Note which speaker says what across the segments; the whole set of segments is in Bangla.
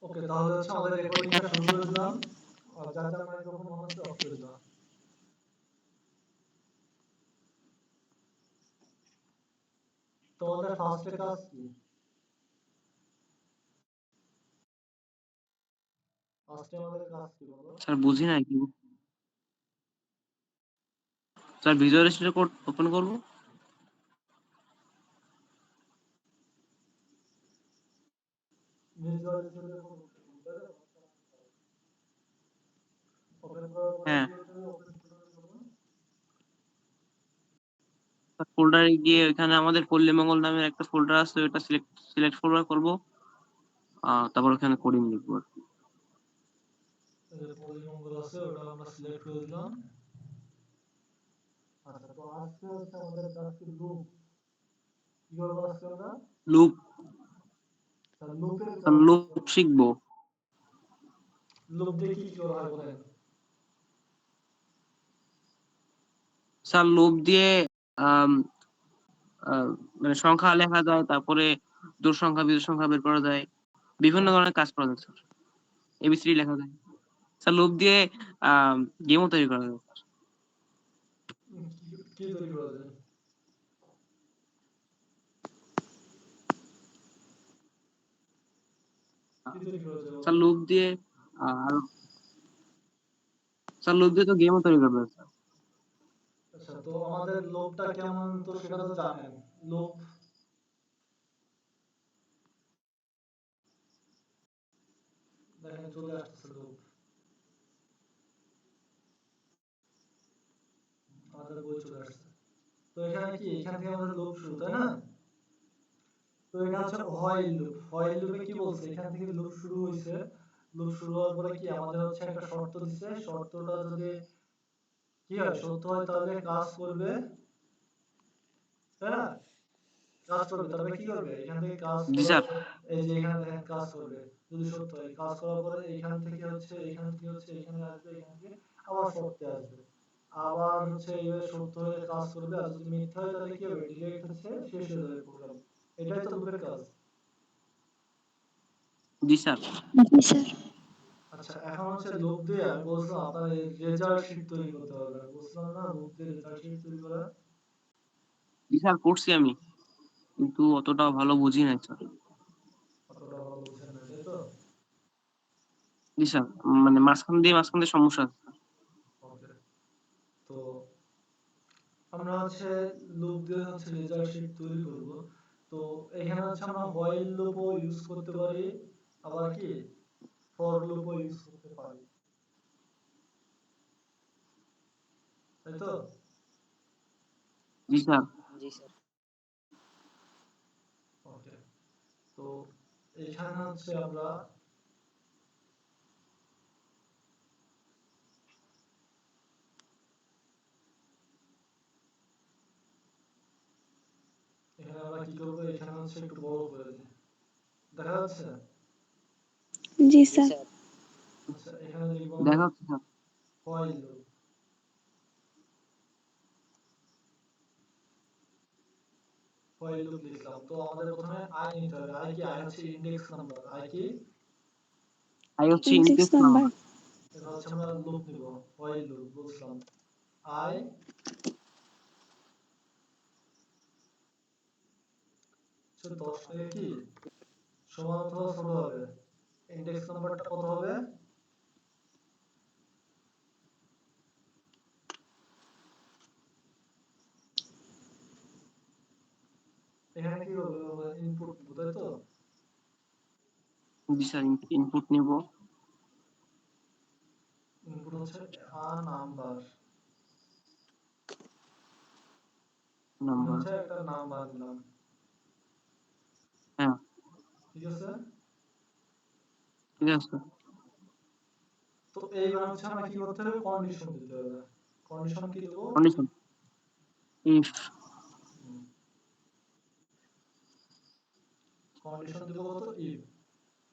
Speaker 1: ওকে, তাহলে হচ্ছে আমাদের রেকর্ডিংটা শুরু করে দিলাম। আর যার যার মাইক্রোফোন অন আছে অফ করে দিলাম। তোমাদের ফার্স্টে কাজ কি? ফার্স্টে আমাদের কাজ কি বলো?
Speaker 2: স্যার বুঝি না কি sir visual studio code open করব।
Speaker 1: ভিজুয়াল স্টুডিও ওপেন করার পরে
Speaker 2: হ্যাঁ
Speaker 1: কি করতে হবে? ওপেন ফোল্ডারে যাবো।
Speaker 2: ফোল্ডারে গিয়ে ওখানে আমাদের পল্লী মঙ্গল নামের একটা ফোল্ডার আছে, ওটা সিলেক্ট ফোল্ডার করব। তারপর ওখানে কোডিং লিখবো আর কি।
Speaker 1: এই যে পলিমঙ্গল আছে ওটা আমরা সিলেক্ট করে দিলাম। আচ্ছা, তো আজকে হচ্ছে আমাদের কাজ কি লুপ। কি করবো আজকে আমরা?
Speaker 2: লুপ
Speaker 1: লুপের
Speaker 2: স্যার
Speaker 1: কাজ
Speaker 2: লুপ
Speaker 1: আজকে আমরা।
Speaker 2: শিখবো।
Speaker 1: লুপ দিয়ে কি কি করা হয় বলেন?
Speaker 2: স্যার লুপ দিয়ে আম, মানে সংখ্যা লেখা যায়, তারপরে জোড় সংখ্যা বিজোড় সংখ্যা বের করা যায়, বিভিন্ন
Speaker 1: আচ্ছা,
Speaker 2: ধরনের কাজ করা যায় স্যার। এবিসিডি লেখা যায় স্যার। লুপ দিয়ে গেমও তৈরি করা যায়।
Speaker 1: কি তৈরি করা যায়? কি তৈরি করা যায়
Speaker 2: স্যার
Speaker 1: বলো?
Speaker 2: লুপ দিয়ে আর স্যার লুপ দিয়ে তো গেমও তৈরি করবে স্যার।
Speaker 1: আচ্ছা, তো আমাদের লোভটা কেমন তো সেটা তো জানেন। লোভ, দেখেন চলে আসতেছে লোভ। আমাদের বই চলে আসছে। তো এখানে কি, এখান থেকে আমাদের লোভ শুরু, তাই না? তো এখানে হচ্ছে হোয়াইল লুপ। হোয়াইল লুপে কি বলছে, এখান থেকে লুপ শুরু হয়েছে। লুপ শুরু হওয়ার পরে কি আমাদের হচ্ছে একটা শর্ত দিছে। শর্তটা যদি কি হয়, সত্য হয়, তাহলে কাজ করবে, তাই না? কাজ করবে, তারপরে কি করবে, এখান থেকে কাজ
Speaker 2: জি
Speaker 1: করার,
Speaker 2: স্যার।
Speaker 1: এই যে এখানে দেখেন কাজ করবে। যদি সত্য হয়, কাজ করার পরে এইখান থেকে হচ্ছে, এইখান থেকে হচ্ছে এখানে আসবে, এখান থেকে আবার সত্যে আসবে। আবার হচ্ছে এইভাবে সত্য হয়ে কাজ করবে, আর যদি মিথ্যা হয় তাহলে কি হবে, ডিরেক্ট হচ্ছে শেষ হয়ে যাবে প্রোগ্রাম। এটাই তো লুপের কাজ।
Speaker 2: জি স্যার।
Speaker 3: জি স্যার।
Speaker 1: আচ্ছা, এখন হচ্ছে লুপ দিয়ে আমি বলছিলাম আপনার এই রেজাল্ট শিট তৈরি করতে হবে। আমি বলছিলাম না লুপ দিয়ে রেজাল্ট শিট তৈরি করা।
Speaker 2: জি স্যার করছি আমি, কিন্তু অতটা ভালো বুঝি নাই স্যার।
Speaker 1: অতটা ভালো বুঝেন না, তাই তো?
Speaker 2: জি স্যার, মানে মাঝখান দিয়ে সমস্যা আছে।
Speaker 1: ওকে, তো আমরা হচ্ছে লুপ দিয়ে হচ্ছে রেজাল্ট শিট তৈরি করব। তো এখানে হচ্ছে আমরা হোয়াইল লুপও ইউজ করতে পারি, আবার কি ফর লুপও ইউজ করতে পারি, তাই তো?
Speaker 2: জি স্যার।
Speaker 1: ওকে, তো এখানে হচ্ছে আমরা কি করব, এখানে হচ্ছে একটু বড় করে দিই। দেখা যাচ্ছে?
Speaker 3: জি স্যার।
Speaker 1: আচ্ছা, এখানে লিখবো আমরা
Speaker 2: দেখা হচ্ছে sir.
Speaker 1: While loop. While loop লিখলাম। তো আমাদের প্রথমে আই নিতে হবে। আই কি? আই হচ্ছে ইনডেক্স নাম্বার। আই কি?
Speaker 2: আই হচ্ছে
Speaker 3: ইনডেক্স
Speaker 2: ইনডেক্স
Speaker 3: নাম্বার।
Speaker 2: নাম্বার।
Speaker 1: এবার হচ্ছে আমরা লুপ নিব, হোয়াইল লুপ বুঝলাম। আই হচ্ছে 10 থেকে কি সমান অথবা ছোট হবে। ইনডেক্স নাম্বারটা কত হবে? এখানে কি করবো, আমরা ইনপুট নিব, তাই তো?
Speaker 2: জি স্যার, ইনপুট নিব।
Speaker 1: ইনপুট হচ্ছে আ নাম্বার। আমি
Speaker 2: নাম্বার।
Speaker 1: হচ্ছে একটা নাম্বার নিলাম,
Speaker 2: হ্যাঁ
Speaker 1: ঠিক আছে?
Speaker 2: ঠিক আছে।
Speaker 1: তো এইবার হচ্ছে আমরা কি করতে হবে, কন্ডিশন দিতে হবে। কন্ডিশন কি দেব?
Speaker 2: Condition if.
Speaker 1: কন্ডিশন দেব কত, ইফ।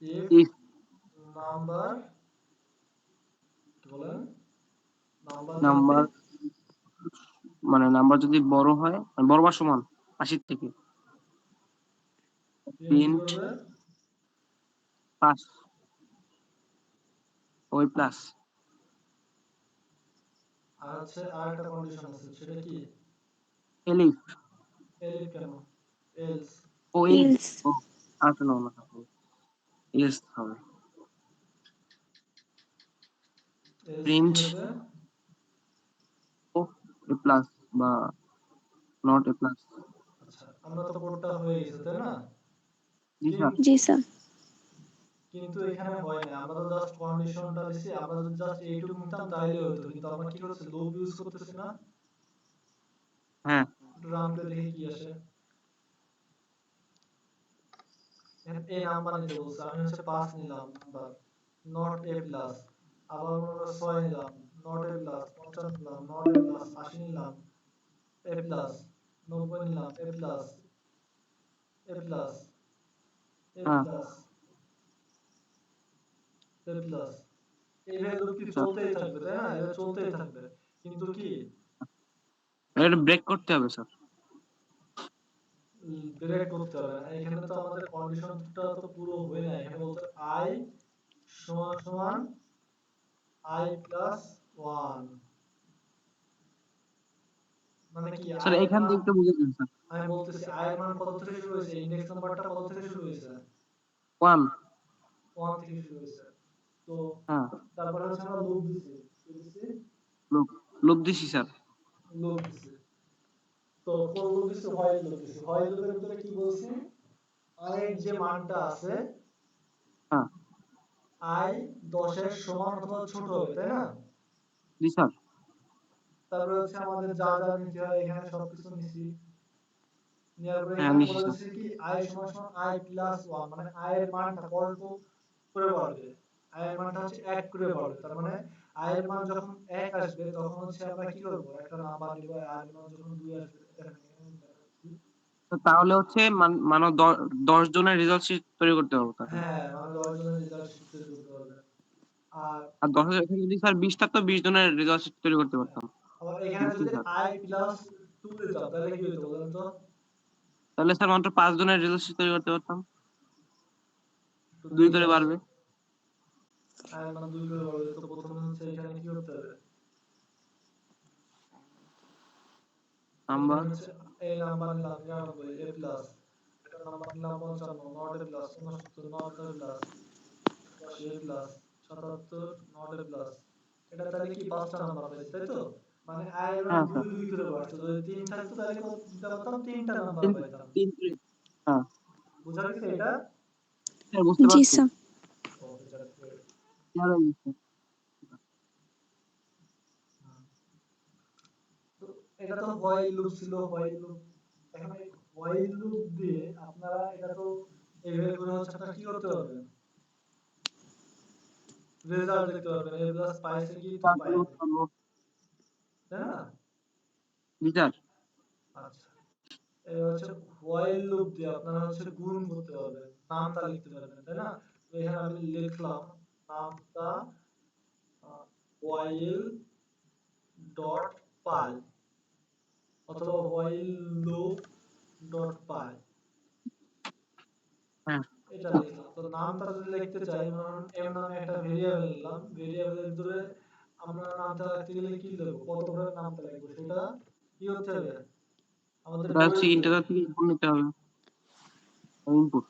Speaker 1: ইফ
Speaker 2: ইফ
Speaker 1: নাম্বার, কি বলেন, নাম্বার যদি
Speaker 2: নাম্বার, মানে নাম্বার যদি বড় হয়, মানে বড় বা সমান 80 থেকে,
Speaker 1: প্রিন্ট কি
Speaker 2: প্রিন্ট
Speaker 1: করবে,
Speaker 2: 5। ওই প্লাস
Speaker 1: আর হচ্ছে আরেকটা কন্ডিশন আছে, সেটা কি?
Speaker 2: এলিফ
Speaker 1: এলিফ কেন? এলস।
Speaker 2: ও এলস
Speaker 3: ইলস
Speaker 2: ও আচ্ছা না না এলস হবে
Speaker 1: এলস কি
Speaker 2: প্রিন্ট
Speaker 1: হবে?
Speaker 2: ও এ প্লাস বা নট এ প্লাস
Speaker 1: আচ্ছা, আমরা তো কোডটা হয়ে গেছে তাই না?
Speaker 2: জি স্যার
Speaker 3: জি স্যার
Speaker 1: কিন্তু এখানে হয় না, আমরা তো জাস্ট কন্ডিশনটা দিছি, আমরা যদি জাস্ট এইটুকু নিতাম তাহলে হতো, কিন্তু আমরা কি করছি, লুপ ইউজ করতেছি না।
Speaker 2: হ্যাঁ
Speaker 1: রান করে দেখি কি আসে। এই নাম্বার নিতে বলছে, আমি হচ্ছে 5 নিলাম নাম্বার, নট এ প্লাস। আবার মনে করো 6 নিলাম, নট এ প্লাস। 50 নিলাম, নট এ প্লাস। 80 নিলাম, এ প্লাস। 90 নিলাম, এ প্লাস, এ প্লাস, এ
Speaker 2: হ্যাঁ
Speaker 1: প্লাস, এ প্লাস। এইভাবে লুপ কি
Speaker 2: স্যার
Speaker 1: চলতেই থাকবে তাই না? এভাবে চলতেই থাকবে, কিন্তু কি
Speaker 2: এটা ব্রেক করতে হবে স্যার
Speaker 1: ব্রেক করতে হবে না। এখানে তো আমাদের কন্ডিশনটা তো পুরো হয় না, এখানে বলতে i সমান সমান i প্লাস 1, মানে কি
Speaker 2: স্যার
Speaker 1: i এর
Speaker 2: এখান
Speaker 1: মান?
Speaker 2: থেকে একটু বুঝে দিন স্যার
Speaker 1: আমি বলতেছি i এর মান কত থেকে শুরু হয়েছে, ইন্ডেক্স নাম্বারটা কত থেকে শুরু হয়েছে?
Speaker 2: ওয়ান
Speaker 1: 1 থেকে শুরু হয়েছে। তো
Speaker 2: হ্যাঁ
Speaker 1: তারপরে হচ্ছে আমরা লুপ দিছি, কি দিছি?
Speaker 2: লুপ লুপ দিছি স্যার
Speaker 1: লুপ দিছি। তো কোন লুপ দিছি? হোয়াইল লুপ দিছি। হোয়াইল লুপের ভিতরে কি বলছি, i এর যে মানটা আছে,
Speaker 2: হ্যাঁ
Speaker 1: i 10 এর সমান অথবা ছোট হবে তাই না?
Speaker 2: জি স্যার
Speaker 1: তারপরে হচ্ছে আমাদের যা যা নিতে হয় এখানে সবকিছু নিছি। নেওয়ার পরে
Speaker 2: হ্যাঁ
Speaker 1: এখানে
Speaker 2: নিছি
Speaker 1: বলে
Speaker 2: স্যার
Speaker 1: দিচ্ছি কি i সমান সমান i প্লাস 1, মানে i এর মানটা কত করে বাড়বে। i এর মানটা হচ্ছে 1 করে বাড়বে, তার মানে i এর মান যখন 1 আসবে তখন হচ্ছে আমরা কি করব, একটা নাম্বার নিব। i এর মান যখন 2 আসবে, দেখেন এখানে দেখাচ্ছি।
Speaker 2: তো তাহলে হচ্ছে মানে 10 জনের রেজাল্ট শিট তৈরি করতে হবে তাহলে
Speaker 1: হ্যাঁ, মানে 10 জনের রেজাল্ট শিট তৈরি করতে পারবে। আর
Speaker 2: আর 10 এখানে যদি স্যার 20 থাকতো 20 জনের রেজাল্ট শিট তৈরি করতে
Speaker 1: হ্যাঁ,
Speaker 2: পারতাম
Speaker 1: আবার এখানে
Speaker 2: বুঝছি
Speaker 1: যদি
Speaker 2: স্যার
Speaker 1: i প্লাস 2 দিতাম তাহলে কি হতো বলেন তো?
Speaker 2: তাহলে স্যার মাত্র 5 জনের রেজাল্ট শিট তৈরি করতে পারতাম
Speaker 1: তো
Speaker 2: 2
Speaker 1: 2
Speaker 2: করে
Speaker 1: আছে,
Speaker 2: বাড়বে
Speaker 1: i এর মান 2 করে বাড়বে। তো প্রথমে হচ্ছে এখানে কি করতে হবে,
Speaker 2: নাম্বার
Speaker 1: এখানে হচ্ছে এই নাম্বার নিলাম 99, এ প্লাস। এটা নাম্বার নিলাম 55, not a plus. 69, not a plus. 87, A plus. 77, not a plus. এটা তাহলে কি 5টা নাম্বার পাইছে তাই তো? মানে i এর মান
Speaker 2: হ্যাঁ
Speaker 1: 2
Speaker 2: স্যার
Speaker 1: 2 করে বাড়ছে। যদি 3 থাকতো তাহলে কত দিতে পারতাম? 3টা নাম্বার
Speaker 2: তিন
Speaker 1: পাইতাম।
Speaker 2: তিন করে হ্যাঁ
Speaker 1: বুঝা গেছে এটা?
Speaker 2: স্যার বুঝতে
Speaker 3: জি
Speaker 2: পারছি
Speaker 3: স্যার
Speaker 1: ওকে, যাক great।
Speaker 2: খেয়াল হয়ে গেছে।
Speaker 1: তো এটা তো হোয়াইল লুপ ছিল, হোয়াইল লুপ। এখন এই হোয়াইল লুপ দিয়ে আপনারা এটা তো এইভাবে করে হচ্ছে আপনারা কি করতে পারবেন, রেজাল্ট দেখতে পারবেন, এ প্লাস পাইছে কি তো
Speaker 2: তাহলে
Speaker 1: পাইনি,
Speaker 2: বুঝতে পারবো
Speaker 1: তাই না?
Speaker 2: জি স্যার
Speaker 1: আচ্ছা, এই হচ্ছে হোয়াইল লুপ দিয়ে আপনারা হচ্ছে গুণ করতে পারবেন, নামতা লিখতে পারবেন তাই না? তো এখানে আমি লিখলাম নামতা হোয়াইল ডট পাই, অথবা হোয়াইল লুপ ডট পাই,
Speaker 2: হ্যাঁ
Speaker 1: এটা লিখলাম। তো নামটা যদি লিখতে চাই, ধরুন এম নামে একটা ভেরিয়েবল নিলাম, ভেরিয়েবলের ভিতরে আমরা নামটা লিখতে গেলে কি লিখবো, কত করে নামটা লিখবো, সেটা কি হতে হবে, আমাদের
Speaker 2: এটা হচ্ছে
Speaker 1: বলতে হবে।
Speaker 2: ইন্টারনেট থেকে ইনপুট নিতে হবে ইনপুট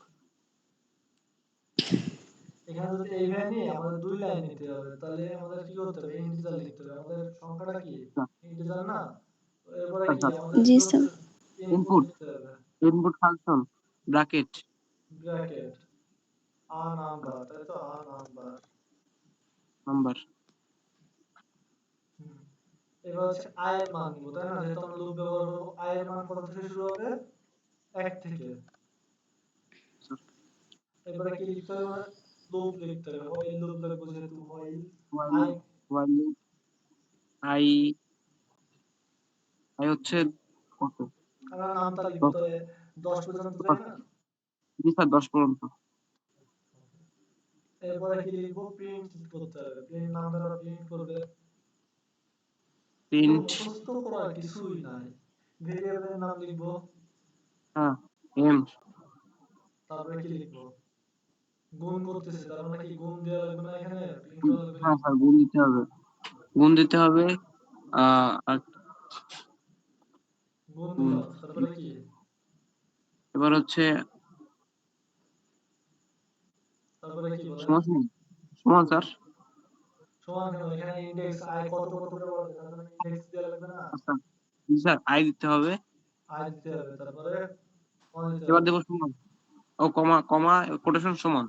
Speaker 1: এখানে যদি এইভাবে নিয়ে আমাদের 2 লাইন নিতে হবে, তাহলে আমাদের কি করতে হবে, ইন্টিজার লিখতে হবে। আমাদের সংখ্যাটা কি, ইন্টিজার না? তো এরপরে কি
Speaker 2: আচ্ছা
Speaker 1: আমাদের
Speaker 3: জি
Speaker 1: কি
Speaker 3: স্যার
Speaker 1: হচ্ছে, ইনপুট
Speaker 2: ইনপুট
Speaker 1: লিখতে হবে,
Speaker 2: ইনপুট ফাংশন ব্র্যাকেট
Speaker 1: ব্র্যাকেট আ নাম্বার, তাই তো, আ নাম্বার।
Speaker 2: নাম্বার
Speaker 1: হুম, এবার হচ্ছে i এর মান নিব তাই না, যেহেতু আমরা লুপ ব্যবহার করব। i এর মান কত থেকে শুরু হবে, 1 থেকে। এবারে কি লিখতে হবে, আমাদের লুপ লিখতে হবে, হোয়াইল লুপ লিখবো, যেহেতু while
Speaker 2: while
Speaker 1: i।
Speaker 2: While I I হচ্ছে কত
Speaker 1: আমরা নামটা লিখবো,
Speaker 2: 10
Speaker 1: তাহলে 10 পর্যন্ত তাই না?
Speaker 2: জি স্যার 10 পর্যন্ত
Speaker 1: এরপরে কি লিখবো, প্রিন্ট করতে হবে, প্রিন্ট নাম দ্বারা প্রিন্ট করবে। এটা
Speaker 2: প্রিন্ট
Speaker 1: মুখস্থ করার কিছুই নাই, ভেরিয়েবলের নাম লিখবো,
Speaker 2: হ্যাঁ এম
Speaker 1: তারপরে কি লিখবো, গুণ করতেছে, তার মানে কি গুণ দেওয়া লাগবে না এখানে, প্রিন্ট করা লাগবে
Speaker 2: হ্যাঁ
Speaker 1: নাকি?
Speaker 2: স্যার, গুণ দিতে হবে। গুণ দিতে হবে। আর
Speaker 1: গুণ
Speaker 2: গুণ।
Speaker 1: দিলাম, তারপরে কি?
Speaker 2: এবার হচ্ছে
Speaker 1: তারপরে কি বলেন?
Speaker 2: সমান সমান। সমান স্যার।
Speaker 1: সমান কেন? এখানে ইন্ডেক্স আই কত কত করে বাড়বে, তার জন্য ইন্ডেক্স দেওয়া লাগবে না?
Speaker 2: আচ্ছা জি স্যার, আই দিতে হবে।
Speaker 1: আই দিতে হবে, তারপরে কত দিতে
Speaker 2: এবার
Speaker 1: হবে?
Speaker 2: দেবো সমান। ও কমা কমা কোটেশন সমান।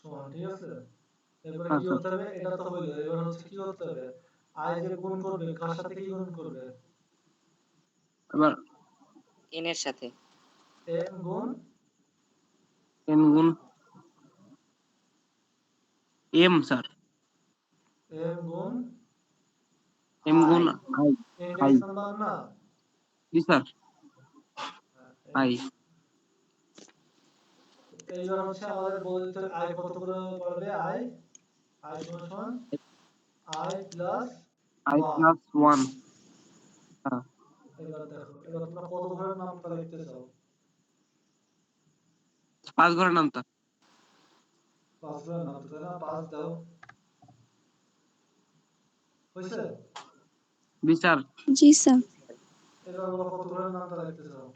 Speaker 1: সমান, ঠিক আছে। এরপরে
Speaker 2: হ্যাঁ
Speaker 1: কি
Speaker 2: স্যার।
Speaker 1: করতে হবে? এটা তো হইলো, এবার হচ্ছে কি করতে হবে? আই যে গুণ করবে, কার সাথে কি গুণ করবে?
Speaker 2: এবার
Speaker 4: n এর সাথে।
Speaker 1: এম গুণ
Speaker 2: এন গুণ এম স্যার।
Speaker 1: এম গুণ
Speaker 2: এম গুণ
Speaker 1: I,
Speaker 2: I. I.
Speaker 1: Index number না?
Speaker 2: জি স্যার।
Speaker 1: এম।
Speaker 2: আই।
Speaker 1: এইবার হচ্ছে আমাদের বলে দিতে হবে আই কত করে বাড়বে। আই আই সমান সমান I plus
Speaker 2: I
Speaker 1: one.
Speaker 2: Plus one. হ্যাঁ।
Speaker 1: এবার দেখো, এবার তোমরা কত ঘরের নামটা লিখতে চাও?
Speaker 2: 5 ঘরের নামতা।
Speaker 1: 5 ঘরের নামটা, তাই না? 5 দাও, হয়েছে?
Speaker 2: জি স্যার।
Speaker 3: জি স্যার।
Speaker 1: এবার বলো কত ঘরের নামটা লিখতে চাও?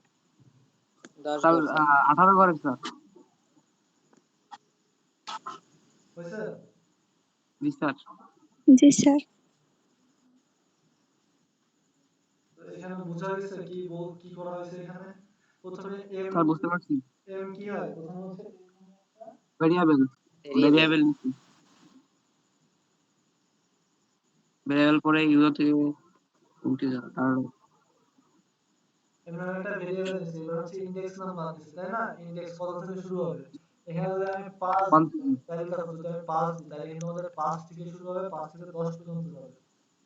Speaker 4: 10
Speaker 2: স্যার
Speaker 4: ঘর স্যার।
Speaker 2: 18 ঘরের স্যার।
Speaker 1: হয়েছে?
Speaker 2: জি স্যার।
Speaker 3: জি স্যার।
Speaker 1: তো এখানে বোঝা গেছে কি কি করা হয়েছে এখানে? প্রথমে এম,
Speaker 2: স্যার বুঝতে পারছি।
Speaker 1: এম কি হয়? প্রথমে হচ্ছে
Speaker 2: ভেরিয়েবল।
Speaker 4: ভেরিয়েবল।
Speaker 2: ভেরিয়েবল নিচ্ছি। ভেরিয়েবল পরে ইউজার থেকে উঠে যাবে আর
Speaker 1: এম নামে একটা ভেরিয়েবল নিছি, এবার হচ্ছে ইনডেক্স নাম্বার নিছি, তাই না? ইনডেক্স কত থেকে শুরু হবে? এখানে যদি আমি 5
Speaker 2: ওয়ান
Speaker 1: দিই, তাহলে দেখো যদি আমি 5 দিই তাহলে কিন্তু আমাদের 5 থেকে শুরু হবে, 5 থেকে 10 পর্যন্ত যাবে।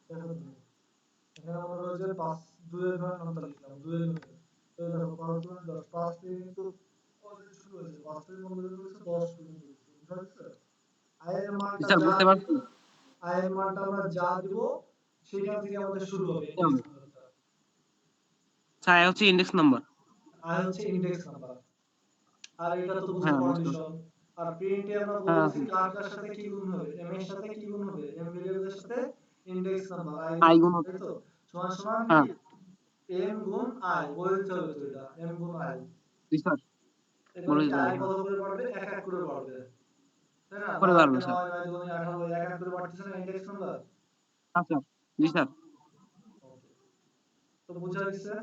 Speaker 1: দেখো তুমি, এখানে মনে করো যে 5 2 এর ঘরের নামটা লিখলাম, 2 এর ঘরে। তো দেখো 5 2 10, 5 থেকে কিন্তু অলরেডি শুরু হয়েছে, 5 থেকে কোন পর্যন্ত হয়েছে? 10 পর্যন্ত হয়েছে। বুঝা গেছে? আই এর
Speaker 2: জি
Speaker 1: মানটা
Speaker 2: স্যার
Speaker 1: যা
Speaker 2: বুঝতে
Speaker 1: দিব,
Speaker 2: পারছি।
Speaker 1: আই এর মানটা আমরা যা দিব সেখান থেকে আমাদের শুরু হবে
Speaker 2: কি
Speaker 1: ইনডেক্স
Speaker 2: হবে?
Speaker 1: নাম্বারটা।
Speaker 2: স্যার এ হচ্ছে ইন্ডেক্স নাম্বার।
Speaker 1: আই হচ্ছে ইনডেক্স নাম্বার। আর এটা তো বুঝো
Speaker 2: হ্যাঁ বুঝতে পারছি।
Speaker 1: কন্ডিশন। আর প্রিন্টে আমরা বলে
Speaker 2: হ্যাঁ
Speaker 1: দিছি কার কার সাথে কি গুণ হবে, এম এর সাথে কি গুণ হবে, এম ভেরিয়েবলের সাথে ইনডেক্স নাম্বার আই গুণ
Speaker 2: আই
Speaker 1: হবে,
Speaker 2: গুণ।
Speaker 1: তাই তো? সমান সমান কি?
Speaker 2: হ্যাঁ
Speaker 1: এম গুণ আই বলে দিতে হবে, তো এটা এম গুণ আই।
Speaker 2: G sir.
Speaker 1: এবারে
Speaker 2: বলে
Speaker 1: কি
Speaker 2: দিতে
Speaker 1: আই
Speaker 2: হবে। হ্যাঁ
Speaker 1: কত করে বাড়বে? এক এক করে বাড়বে, তাই না?
Speaker 2: করে
Speaker 1: 9
Speaker 2: পারবে
Speaker 1: একে
Speaker 2: স্যার।
Speaker 1: 9, 9 দুগুণে 18, এক এক করে বাড়তেছে না ইনডেক্স নাম্বার?
Speaker 2: হ্যাঁ স্যার। জি স্যার।
Speaker 1: ওকে, তো বুঝা গেছে?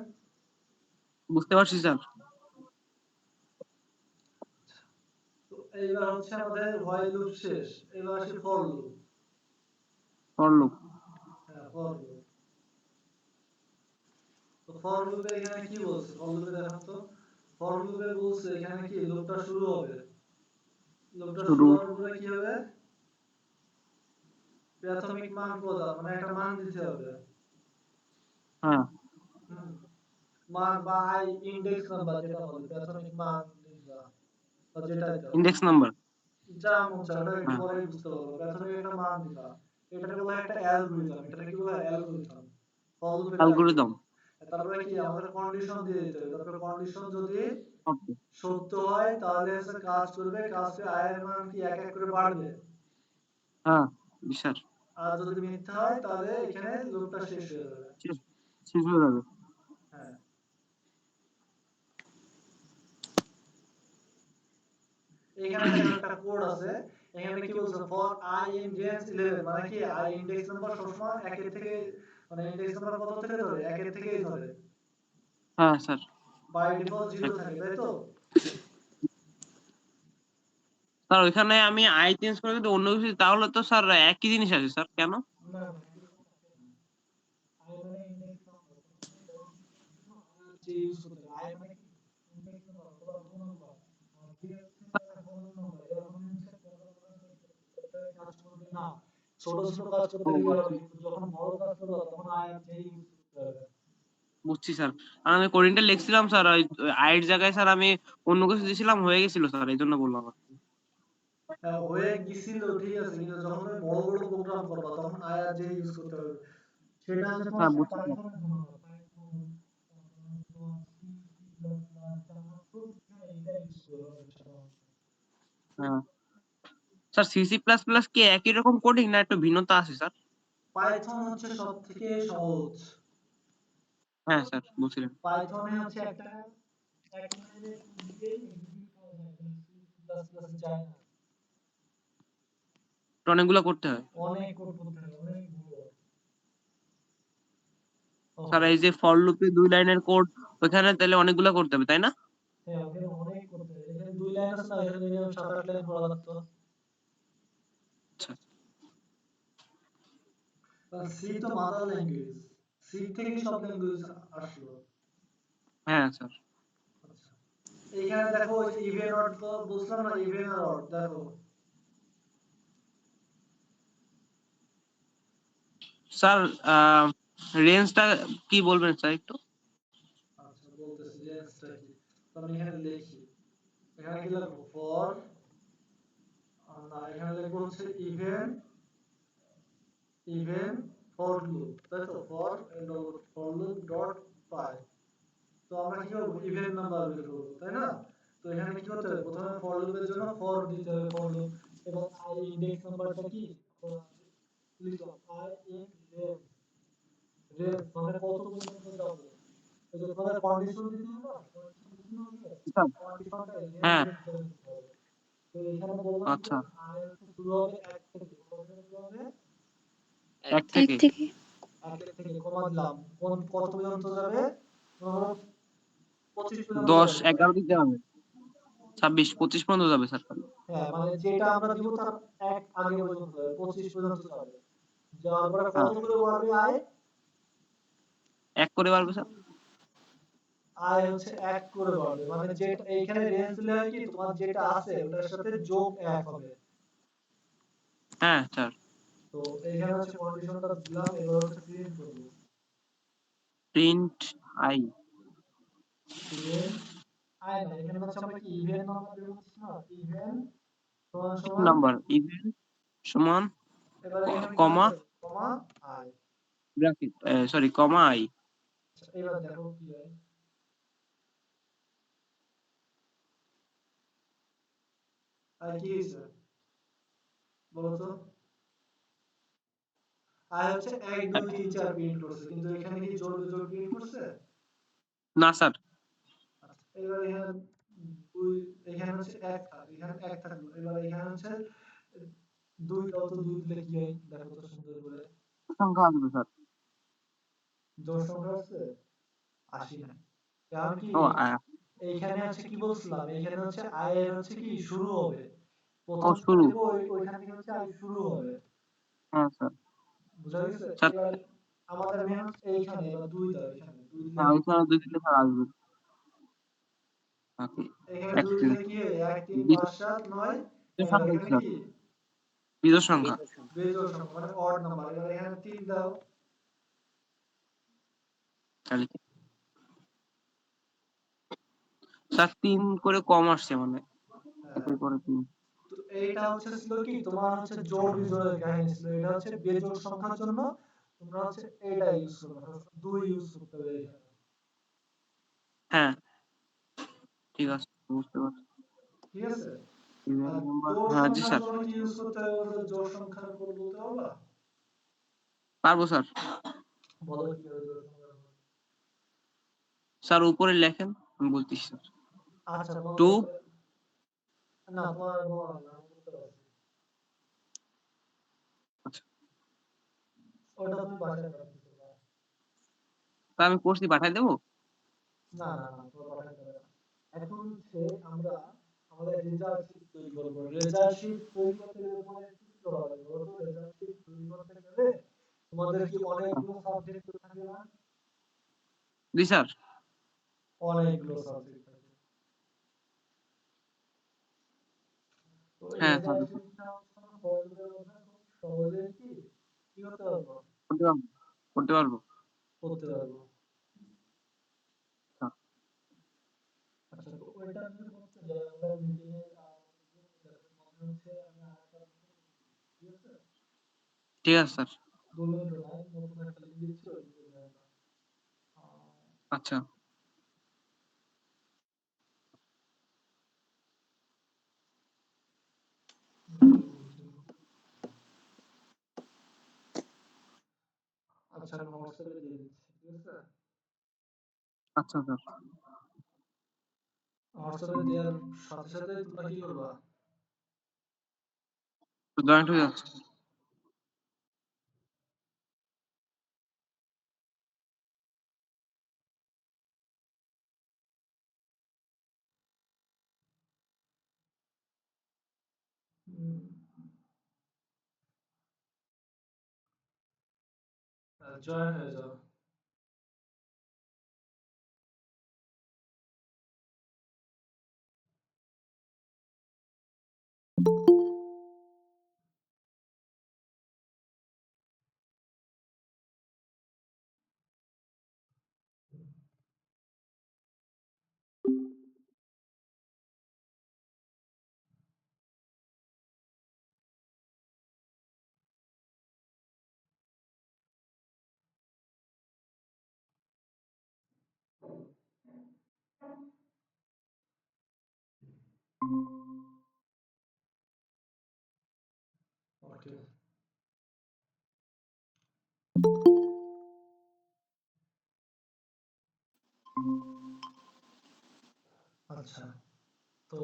Speaker 2: বুঝতে পারছি স্যার।
Speaker 1: তো এইবার হচ্ছে আমাদের হোয়াইল লুপ শেষ, এবার আসি ফর লুপ।
Speaker 2: For loop.
Speaker 1: হ্যাঁ, ফর লুপ। তো ফর লুপে এখানে কি বলছে? ফর লুপে দেখেন তো, ফর লুপে বলছে এখানে কি লুপটা শুরু হবে, লুপটা
Speaker 2: শুরু।
Speaker 1: শুরু হওয়ার পরে কি হবে? প্রাথমিক মান প্রদান, মানে একটা মান দিতে হবে।
Speaker 2: হ্যাঁ।
Speaker 1: হুম, মান বা আই ইনডেক্স নাম্বার যেটা বলে, প্রাথমিক মান লিখবা বা যেটাই দাও,
Speaker 2: ইন্ডেক্স নাম্বার।
Speaker 1: যা মন চায় ওটা একটু
Speaker 2: হ্যাঁ।
Speaker 1: পরেই বুঝতে পারবো। প্রাথমিক একটা মান দিবা, এটাকে বলা হয় একটা অ্যালগরিদম। এটাকে কি বলা হয়? অ্যালগরিদম। ফর লুপের
Speaker 2: অ্যালগরিদম।
Speaker 1: অ্যালগরিদম। তারপরে কি আমাদের কন্ডিশন দিয়ে দিতে হবে, তারপরে কন্ডিশন যদি
Speaker 2: ওকে।
Speaker 1: সত্য হয় তাহলে হচ্ছে কাজ করবে, কাজ করে আই এর মান কি এক এক করে বাড়বে।
Speaker 2: হ্যাঁ জি স্যার।
Speaker 1: আর যদি মিথ্যা হয় তাহলে এখানে লুপটা শেষ হয়ে যাবে।
Speaker 2: শেষ। শেষ হয়ে যাবে।
Speaker 1: হ্যাঁ, এখানে দেখো একটা কোড আছে। এখানে কি বলছে? ফর আই ইন রেঞ্জ 11, মানে কি আই ইনডেক্স নাম্বার সবসময় একের থেকে, মানে ইনডেক্স নাম্বার কত থেকে ধরে? একের থেকেই ধরে।
Speaker 2: হ্যাঁ স্যার।
Speaker 1: বাই ডিফল্ট 0 থাকে, তাই তো?
Speaker 2: স্যার ওইখানে আমি আই চেঞ্জ করে যদি অন্য কিছু দিই, তাহলে তো স্যার একই জিনিস আছে স্যার, কেন?
Speaker 1: না না, আই মানে ইনডেক্স নাম্বার, যে ইউজ করতে হবে। আই মানে কি ইনডেক্স নাম্বার অথবা ফোন নাম্বার, আর যে হচ্ছে ফোন নাম্বার, এরকম হচ্ছে কাজ করবে না। ছোট ছোট কাজ করতে
Speaker 2: ও
Speaker 1: গেলে হবে,
Speaker 2: আচ্ছা।
Speaker 1: কিন্তু যখন বড় কাজ করবে তখন আই আর জে ইউজ করতে হবে।
Speaker 2: বুঝছি স্যার। আর আমি কোডিংটা লিখছিলাম স্যার, ওই আইয়ের জায়গায় স্যার আমি অন্য কিছু দিয়েছিলাম, হয়ে গেছিল স্যার, এই জন্য বললাম আর কি।
Speaker 1: হ্যাঁ, হয়ে গেছিল ঠিক আছে, কিন্তু যখন তুমি বড় বড় প্রোগ্রাম করবা তখন আই আর জে ইউজ করতে হবে। সেটা হচ্ছে তোমার
Speaker 2: হ্যাঁ বুঝছি স্যার।
Speaker 1: পাইথনের জন্য হবে। পাইথন,
Speaker 2: হ্যাঁ স্যার, সিসি প্লাস প্লাস কি একই রকম কোডিং না একটু ভিন্নতা আছে স্যার?
Speaker 1: পাইথন হচ্ছে সবথেকে সহজ।
Speaker 2: হ্যাঁ স্যার বলছিলেন।
Speaker 1: পাইথনে হচ্ছে একটা এক লাইনে কোড দিয়ে এক্সিকিউট করা যায়, কিন্তু সি প্লাস প্লাস যায় না।
Speaker 2: অনেকগুলো করতে হয়।
Speaker 1: অনেক কোড করতে হয়, অনেক বড়।
Speaker 2: স্যার
Speaker 1: ওহো,
Speaker 2: এই যে ফর লুপে 2 লাইনের কোড, ওখানে তাহলে অনেকগুলো করতে হবে তাই না?
Speaker 1: হ্যাঁ ওখানে অনেক করতে হয়। এখানে 2 লাইন আছে না, এখানে মিনিমাম 7-8 লাইন করা লাগতো।
Speaker 2: আচ্ছা।
Speaker 1: সি তো মাদার ল্যাঙ্গুয়েজ, সি থেকেই সব ল্যাঙ্গুয়েজ আসলো।
Speaker 2: হ্যাঁ স্যার।
Speaker 1: আচ্ছা, এইখানে দেখো ওই যে ইভেন অড বুঝলাম না, ইভেন আর অড দেখো।
Speaker 2: স্যার রেঞ্জটা কি বলবেন স্যার একটু?
Speaker 1: আচ্ছা বলতেছি রেঞ্জটা কি, তো আমি এখানে লিখি। এখানে কি লিখবো, ফর, না এখানে লিখবো হচ্ছে ইভেন, ইভেন ফর লুপ, তাই তো, ফর লুপ ডট পাই। তো আমরা কি করবো, ইভেন নাম্বার বের করবো, তাই না? তো এখানে কি করতে হবে, প্রথমে ফর লুপের জন্য ফর দিতে হবে, ফর লুপ, এবং আই ইনডেক্স নাম্বারটা কি লিখলাম, আই ইন রেঞ্জ, রেঞ্জ মানে কত পর্যন্ত যাবে। এই যে তোমাদের কন্ডিশন দিতে হবে না, কন্ডিশন দিতে হবে,
Speaker 2: স্যার
Speaker 1: কন্ডিশনটা রেঞ্জ
Speaker 2: হ্যাঁ।
Speaker 1: হিসেবে দিতে হবে। তো এখানে বললাম যে
Speaker 2: আচ্ছা,
Speaker 1: আই হচ্ছে শুরু হবে 1 থেকে, কত থেকে শুরু হবে,
Speaker 2: 1
Speaker 3: এক
Speaker 2: থেকে
Speaker 3: থেকে
Speaker 1: 1 থেকে কমা দিলাম, কত পর্যন্ত যাবে, ধরো 25 পর্যন্ত
Speaker 2: 10
Speaker 1: যাবে।
Speaker 2: 11 দিতে হবে, 26 25 পর্যন্ত যাবে স্যার তাহলে।
Speaker 1: হ্যাঁ মানে যেটা আমরা দিব তার এক আগে পর্যন্ত যাবে, 25 পর্যন্ত যাবে। যাওয়ার পরে
Speaker 2: হ্যাঁ,
Speaker 1: কত করে বাড়বে আয়,
Speaker 2: 1 করে বাড়বে স্যার।
Speaker 1: আয় হচ্ছে 1 করে বাড়বে, মানে যেটা এইখানে রেঞ্জ দিলে হয় কি, তোমার যেটা আছে ওটার সাথে যোগ 1 হবে।
Speaker 2: হ্যাঁ স্যার।
Speaker 1: তো এইখানে হচ্ছে কন্ডিশনটা দিলাম, এবার হচ্ছে প্রিন্ট করব।
Speaker 2: প্রিন্ট আই
Speaker 1: প্রিন্ট আয় না, এখানে হচ্ছে আমরা কি ইভেন নাম্বার বের করতেছি না, ইভেন সমান সমান,
Speaker 2: নাম্বার ইভেন সমান
Speaker 1: এবার এখানে কি
Speaker 2: কমা
Speaker 1: দিতে হবে, comma I.
Speaker 2: Bracket, sorry comma I.
Speaker 1: আচ্ছা, এবার দেখো কি হয়, আয় কি হয়েছে বলো তো। আয় হচ্ছে 1 2 3 4 প্রিন্ট করছে, কিন্তু এখানে কি জোড় বিজোড় প্রিন্ট করছে।
Speaker 2: না স্যার।
Speaker 1: আচ্ছা, এবার এখানে দুই, এখানে হচ্ছে 1 থাক, এখানে 1 থাকলো, এবার এখানে হচ্ছে 2 দাও তো, 2 দিলে কি হয় দেখো তো সুন্দর করে,
Speaker 2: সংখ্যা আসবে স্যার।
Speaker 1: জোড় সংখ্যা আছে, আসি না, কারণ কি
Speaker 2: ও
Speaker 1: এইখানে হচ্ছে কি বলছিলাম, এইখানে হচ্ছে আই এর হচ্ছে কি শুরু হবে,
Speaker 2: ও
Speaker 1: প্রথম যেটা
Speaker 2: শুরু।
Speaker 1: দেব ওইখান থেকে হচ্ছে আই শুরু হবে।
Speaker 2: হ্যাঁ স্যার।
Speaker 1: বুঝা গেছে,
Speaker 2: স্যার
Speaker 1: এবার আমাদের মেন হচ্ছে এইখানে, এবার 2 দাও, এখানে 2 দিলে
Speaker 2: হ্যাঁ, ওইখানে 2 দিলে স্যার আসবে। ওকে।
Speaker 1: এখানে 2
Speaker 2: 1
Speaker 1: দিলে
Speaker 2: থেকে
Speaker 1: কি হয়, 1 3
Speaker 2: বিজোড়
Speaker 1: 5 7 9, এবার
Speaker 2: সংখ্যা
Speaker 1: এখানে
Speaker 2: স্যার,
Speaker 1: কি
Speaker 2: বিজোড় সংখ্যা।
Speaker 4: বিজোড় সংখ্যা।
Speaker 1: বেজোড় সংখ্যা মানে অড নাম্বার, এবার এখানে 3 দাও।
Speaker 2: তাহলে কি? স্যার 3 করে কম আসছে মানে,
Speaker 1: হ্যাঁ,
Speaker 2: একের পরে 3।
Speaker 1: তো এইটা হচ্ছে ছিল কি, তোমার হচ্ছে জোড় বিজোড়ের কাহিনী ছিল, এটা হচ্ছে বেজোড় সংখ্যার জন্য তোমরা হচ্ছে এইটা ইউজ করবে, 2 ইউজ করতে হবে এখানে।
Speaker 2: হ্যাঁ ঠিক আছে, বুঝতে পারছি।
Speaker 1: ঠিক আছে,
Speaker 2: ইভেন
Speaker 1: আর
Speaker 2: নাম্বার,
Speaker 1: জোড়
Speaker 2: হ্যাঁ জি
Speaker 1: সংখ্যার
Speaker 2: স্যার।
Speaker 1: জন্য কি ইউজ করতে হবে বলতে, জোড় সংখ্যার কোড বলতে পারবা,
Speaker 2: পারবো স্যার।
Speaker 1: বলো কি হবে জোড় সংখ্যার code?
Speaker 2: স্যার উপরে লেখেন, আমি বলতেছি স্যার।
Speaker 1: আচ্ছা তোমার
Speaker 2: 2।
Speaker 1: বলতে, না তোমার বলা লাগবে না, আমি বলতে পারছি,
Speaker 2: আচ্ছা,
Speaker 1: ওটা তুমি বাসায় প্র্যাকটিস করবা।
Speaker 2: তা আমি করছি, পাঠাই দেবো।
Speaker 1: না না না, তোমার পাঠাতে হবে না। এখন হচ্ছে আমরা আমাদের রেজাল্ট শিট তৈরি করব। রেজাল্ট শিট তৈরি করতে গেলে তোমাদের কি কি করা লাগবে বলো তো, রেজাল্ট শিট তৈরি করতে গেলে তোমাদের কি অনেকগুলো সাবজেক্ট থাকে না,
Speaker 2: জি স্যার।
Speaker 1: অনেকগুলো সাবজেক্ট থাকে। তো এই
Speaker 2: হ্যাঁ স্যার,
Speaker 1: রেজাল্ট শিটটা হচ্ছে আমরা বড়দের মধ্যে খুব সহজেই কি কি করতে পারবো,
Speaker 2: করতে পারবো, করতে পারবো।
Speaker 1: করতে পারবো।
Speaker 2: হ্যাঁ,
Speaker 1: আচ্ছা, তো ওইটা যদি করতে যাই আমরা মিটিং এর মধ্যে হচ্ছে আমি আরেকটা, ঠিক আছে,
Speaker 2: ঠিক আছে স্যার।
Speaker 1: 2 মিনিট নাই, নতুন একটা লিঙ্ক দিচ্ছি, ওই লিঙ্কে জয়েন করো।
Speaker 2: আচ্ছা।
Speaker 1: আচ্ছা আমি হোয়াটসঅ্যাপে দিয়ে দিচ্ছি, ঠিক আছে?
Speaker 2: আচ্ছা স্যার।
Speaker 1: হোয়াটসঅ্যাপে দেওয়ার সাথে সাথে তোমরা কি করবা?
Speaker 2: জয়েন্ট হয়ে যাচ্ছে।
Speaker 1: জয়েন হয়ে যাও। ওকে, আচ্ছা তো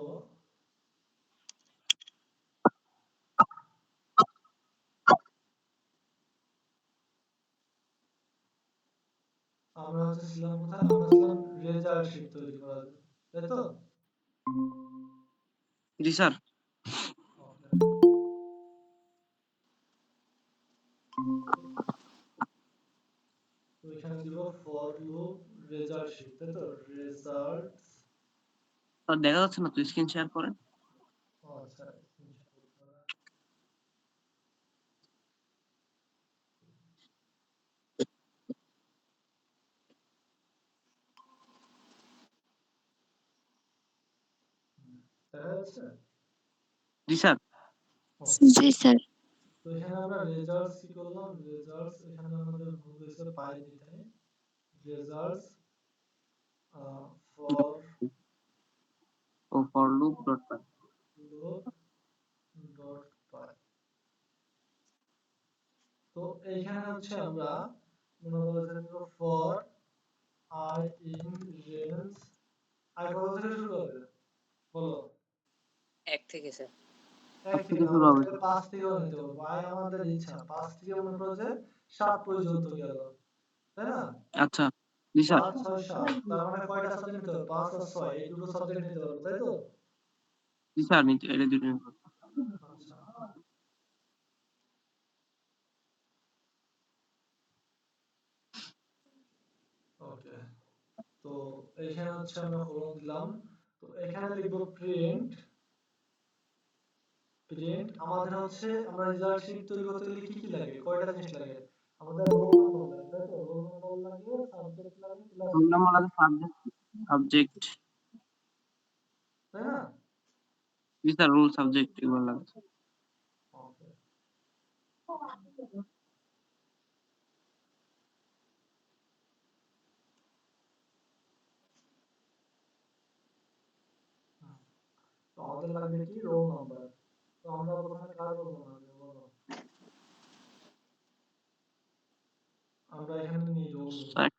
Speaker 1: আমরা হচ্ছে ছিলাম কোথায়? আমরা ছিলাম রেজাল্ট শিট তৈরি করার, তাই তো?
Speaker 2: জি স্যার।
Speaker 1: ওকে, তো এখানে দিব ফর লুপ রেজাল্ট শিট, তাই তো? রেজাল্ট,
Speaker 2: স্যার দেখা যাচ্ছে না তো, স্ক্রিন শেয়ার করেন।
Speaker 1: আচ্ছা দেখা যাচ্ছে?
Speaker 2: জি স্যার।
Speaker 1: ওকে,
Speaker 3: জি স্যার।
Speaker 1: তো এখানে আমরা রেজাল্টস কি করলাম? রেজাল্টস এখানে আমাদের ভুল হয়েছে পাই দিতে, রেজাল্টস ফর
Speaker 2: ও for loop dot py.
Speaker 1: Loop dot py. তো এইখানে হচ্ছে আমরা মনে করো যে for I in range, I কত থেকে শুরু হবে বলো?
Speaker 4: 1 থেকে স্যার।
Speaker 1: এক
Speaker 2: সব
Speaker 1: থেকে
Speaker 2: থেকে
Speaker 1: না,
Speaker 2: শুরু
Speaker 1: আমরা
Speaker 2: হবে।
Speaker 1: চাইলে 5 থেকেও নিতে পারবো। আই আমাদের ইচ্ছা, 5 থেকে মনে করো যে 7 পর্যন্ত গেল, তাই না?
Speaker 2: আচ্ছা। জি স্যার।
Speaker 1: 5 6 7, তার মানে কয়টা সাবজেক্ট নিতে পারবো? 5 আর 6, এই দুটো সাবজেক্ট নিতে পারবো, তাই তো?
Speaker 2: জি স্যার, নিতে এটা দুটো নিতে পারবো।
Speaker 1: আচ্ছা ওকে, তো এখানে হচ্ছে আমরা কলম দিলাম, তো এখানে লিখবো প্রিন্ট। প্রিন্ট আমাদের হচ্ছে, আমরা রেজাল্ট শিট তৈরি করতে গেলে কি কি লাগে, কয়টা জিনিস লাগে? আমাদের রোল নাম্বার লাগে, তাই তো? রোল নাম্বার লাগে, সাবজেক্ট লাগে, ক্লাস
Speaker 2: রোল
Speaker 1: লাগে,
Speaker 2: নাম্বার লাগে, সাবজেক্ট।
Speaker 1: তাই না?
Speaker 2: জি স্যার, রোল সাবজেক্ট এগুলো লাগে।
Speaker 1: ওকে, তো আমাদের লাগবে কি? Roll number. তো আমরা প্রথমে কার রোল নাম্বার দেব বলো? আমরা এখানে নিই রোল নিই,
Speaker 2: স্যার,